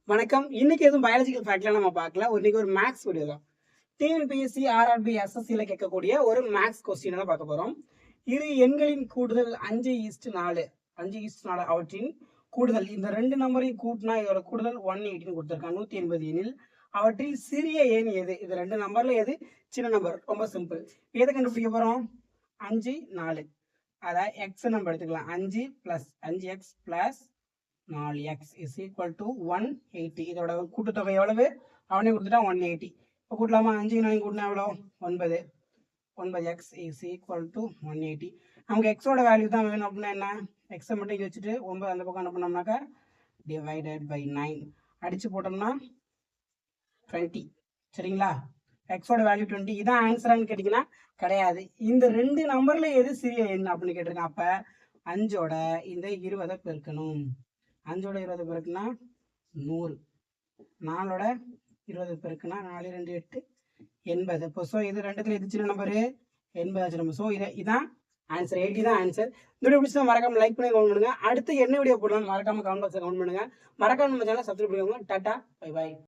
வணக்கம். இன்னைக்கு எதுவும் பயாலஜிக்கல் ஃபேக்ட்லாம் நம்ம பார்க்கல. இன்னைக்கு ஒரு மேத்ஸ் வீடியோ தான். டிஎன்பிஎஸ்சி, ஆர்ஆர்பி, எஸ்எஸ்சில கேட்கக்கூடிய ஒரு மேத்ஸ் கொஸ்டின் தான் பார்க்க போறோம். இரு எண்களின் கூடுதல் 5:4. 5:4 அவற்றின் கூடுதல். இந்த ரெண்டு நம்பரையும் கூட்டினா இதோட கூடுதல் 180 கொடுத்துருக்காங்க. 180 எனில் அவற்றில் சிறிய எண் எது? இது ரெண்டு நம்பர்ல எது சின்ன நம்பர்? ரொம்ப சிம்பிள். எதை கண்டுபிடிக்க போறோம்? 5, 4. அதாவது எக்ஸ் நம்ம எடுத்துக்கலாம். 5 + 5x + 4x is equal to 180. இதோட கூட்டுத்தொகை எவ்வளவு? அவனே கொடுத்துட்டா 180. இப்போ கூட்டலாமா? 5 4 கூட்டினா எவ்வளோ? 9. 9x is equal to 180. நமக்கு எக்ஸோட வேல்யூ தான் வேணும். அப்படின்னா என்ன? எக்ஸை மட்டும் இங்கே வச்சுட்டு 9 அந்த பக்கம் என்ன பண்ணோம்னாக்கா டிவைடட் பை 9 அடிச்சு போட்டோம்னா 20. சரிங்களா? எக்ஸோட வேல்யூ 20. இதான் ஆன்சரான்னு கேட்டிங்கன்னா கிடையாது. இந்த ரெண்டு நம்பர்ல எது சிறிய எண் அப்படின்னு கேட்டிருக்கேன். அப்போ 5ஓட இந்த 20 பெருக்கணும். 5ஓட 20 பெருக்குனா 100. 4ஓட 20 பெருக்குனா 4 2 8 80. இப்போ ஸோ இது ரெண்டுத்துல எது சின்ன நம்பரு? 80 நம்பர். ஸோ இதான் ஆன்சர். 80 தான் ஆன்சர். இந்த வீடியோ பிடிச்சா மறக்காம லைக் பண்ணி கமெண்ட் பண்ணுங்க. அடுத்து என்ன வீடியோ போடலாம் மறக்காம கமெண்ட் பாக்ஸ்ல கமெண்ட் பண்ணுங்க. மறக்காம நம்ம சேனலை சப்ஸ்கிரைப் பண்ணிக்கோங்க. Tata, bye bye.